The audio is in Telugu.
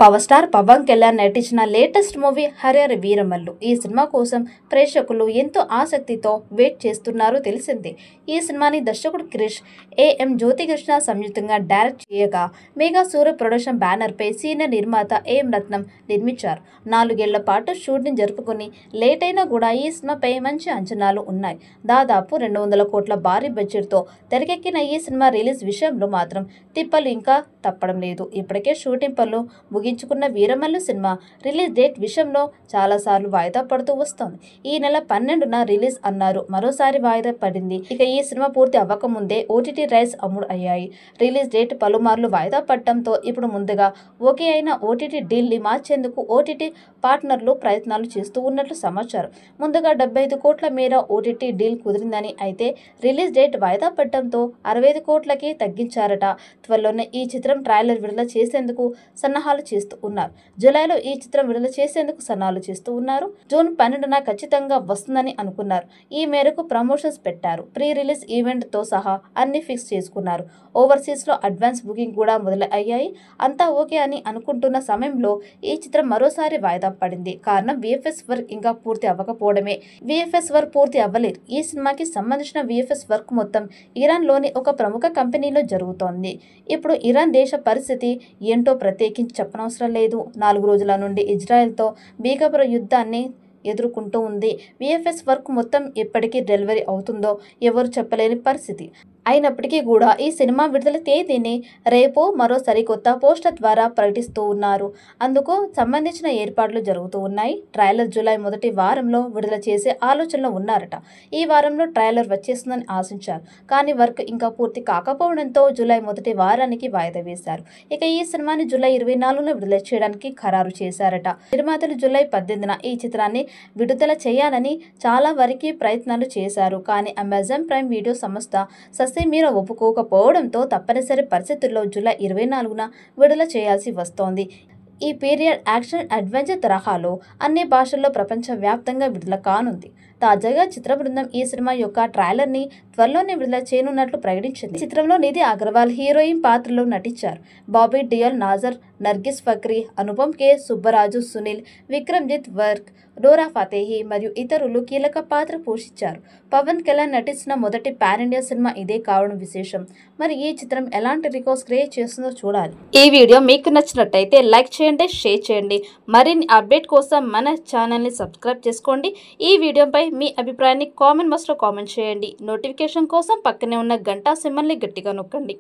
పవర్ స్టార్ పవన్ కళ్యాణ్ నటించిన లేటెస్ట్ మూవీ హరిహర వీరమల్లు. ఈ సినిమా కోసం ప్రేక్షకులు ఎంతో ఆసక్తితో వెయిట్ చేస్తున్నారో తెలిసిందే. ఈ సినిమాని దర్శకుడు క్రిష్, ఏఎం జ్యోతికృష్ణ సంయుక్తంగా డైరెక్ట్ చేయగా మెగా సూర్య ప్రొడక్షన్ బ్యానర్ పై సీనియర్ నిర్మాత ఏఎం రత్నం నిర్మించారు. 4 ఏళ్ల పాటు షూటింగ్ జరుపుకుని లేట్ అయినా కూడా ఈ సినిమాపై మంచి అంచనాలు ఉన్నాయి. దాదాపు 200 కోట్ల భారీ బడ్జెట్ తో తెరకెక్కిన ఈ సినిమా రిలీజ్ విషయంలో మాత్రం తిప్పలు ఇంకా తప్పడం లేదు. ఇప్పటికే షూటింగ్ పనులు ముగించుకున్న వీరమల్లు సినిమా రిలీజ్ డేట్ విషయంలో చాలాసార్లు వాయిదా పడుతూ వస్తోంది. ఈ నెల 12న రిలీజ్ అన్నారు, మరోసారి వాయిదా పడింది. ఇక ఈ సినిమా పూర్తి అవ్వకముందే ఓటీటీ రైట్స్ అమ్ముడు అయ్యాయి. రిలీజ్ డేట్ పలుమార్లు వాయిదా పడటంతో ఇప్పుడు ముందుగా ఓకే అయిన ఓటీటీ డీల్ ని మార్చేందుకు ఓటీటీ పార్ట్నర్లు ప్రయత్నాలు చేస్తూ ఉన్నట్లు సమాచారం. ముందుగా 75 కోట్ల మేర ఓటీటీ డీల్ కుదిరిందని, అయితే రిలీజ్ డేట్ వాయిదా పడటంతో 65 కోట్లకి తగ్గించారట. త్వరలోనే ఈ చిత్రం ట్రైలర్ విడుదల చేసేందుకు సన్నాహాలు చేస్తూ ఉన్నారు. జూలైలో ఈ చిత్రం విడుదల చేసేందుకు సన్నాహాలు చేస్తూ ఉన్నారు. జూన్ 12న ఖచ్చితంగా వస్తుందని అనుకున్నారు. ఈ మేరకు ప్రమోషన్స్ పెట్టారు. ప్రీ రిలీజ్ ఈవెంట్ తో సహా అన్ని ఫిక్స్ చేసుకున్నారు. ఓవర్సీస్ లో అడ్వాన్స్ బుకింగ్ కూడా మొదలయ్యాయి. అంతా ఓకే అని అనుకుంటున్న సమయంలో ఈ చిత్రం మరోసారి వాయిదా పడింది. కారణం విఎఫ్ఎక్స్ వర్క్ ఇంకా పూర్తి అవ్వకపోవడమే. విఎఫ్ఎక్స్ వర్క్ పూర్తి అవ్వలేదు. ఈ సినిమాకి సంబంధించిన విఎఫ్ఎక్స్ వర్క్ మొత్తం ఇరాన్ లోని ఒక ప్రముఖ కంపెనీలో జరుగుతోంది. ఇప్పుడు ఇరాన్ దేశ పరిస్థితి ఏంటో ప్రత్యేకించి చెప్పనవసరం లేదు. 4 రోజుల నుండి ఇజ్రాయెల్తో భీకర యుద్ధాన్ని ఎదుర్కొంటూ ఉంది. విఎఫ్ఎక్స్ వర్క్ మొత్తం ఎప్పటికీ డెలివరీ అవుతుందో ఎవరు చెప్పలేని పరిస్థితి. అయినప్పటికీ కూడా ఈ సినిమా విడుదల తేదీని రేపు మరో సరికొత్త పోస్టర్ ద్వారా ప్రకటిస్తూ ఉన్నారు. అందుకు సంబంధించిన ఏర్పాట్లు జరుగుతూ ఉన్నాయి. ట్రైలర్ జూలై మొదటి వారంలో విడుదల చేసే ఆలోచనలో ఉన్నారట. ఈ వారంలో ట్రైలర్ వచ్చేస్తుందని ఆశించారు. కానీ వర్క్ ఇంకా పూర్తి కాకపోవడంతో జూలై మొదటి వారానికి వాయిదా వేశారు. ఇక ఈ సినిమాని జూలై 24న విడుదల చేయడానికి ఖరారు చేశారట. నిర్మాతలు జూలై 18న ఈ చిత్రాన్ని విడుదల చేయాలని చాలా వరకు ప్రయత్నాలు చేశారు. కానీ అమెజాన్ ప్రైమ్ వీడియో సంస్థ మీరు ఒప్పుకోకపోవడంతో తప్పనిసరి పరిస్థితుల్లో జూలై 24న విడుదల చేయాల్సి వస్తోంది. ఈ పీరియడ్ యాక్షన్ అడ్వెంచర్ తరహాలో అన్ని భాషల్లో ప్రపంచవ్యాప్తంగా విడుదల కానుంది. తాజాగా చిత్ర బృందం ఈ సినిమా యొక్క ట్రైలర్ ని త్వరలోనే విడుదల చేయనున్నట్లు ప్రకటించింది. చిత్రంలో నిధి అగర్వాల్ హీరోయిన్ పాత్రలో నటించారు. బాబీ డియోల్, నాజర్, నర్గిస్ ఫక్రీ, అనుపమ్ కే, సుబ్బరాజు, సునీల్, విక్రమ్జిత్ వర్క్, డోరా ఫతేహి మరియు ఇతరులు కీలక పాత్ర పోషించారు. పవన్ కళ్యాణ్ నటించిన మొదటి పాన్ ఇండియా సినిమా ఇదే కావడం విశేషం. మరి ఈ చిత్రం ఎలాంటి రికార్డ్స్ క్రియేట్ చేస్తుందో చూడాలి. ఈ వీడియో మీకు నచ్చినట్టయితే లైక్ చేయండి, షేర్ చేయండి. మరిన్ని అప్డేట్ కోసం మన ఛానల్ని సబ్స్క్రైబ్ చేసుకోండి. ఈ వీడియోపై మీ అభిప్రాయాన్ని కామెంట్ బాక్స్లో కామెంట్ చేయండి. నోటిఫికేషన్ కోసం పక్కనే ఉన్న గంట సింబల్ని గట్టిగా నొక్కండి.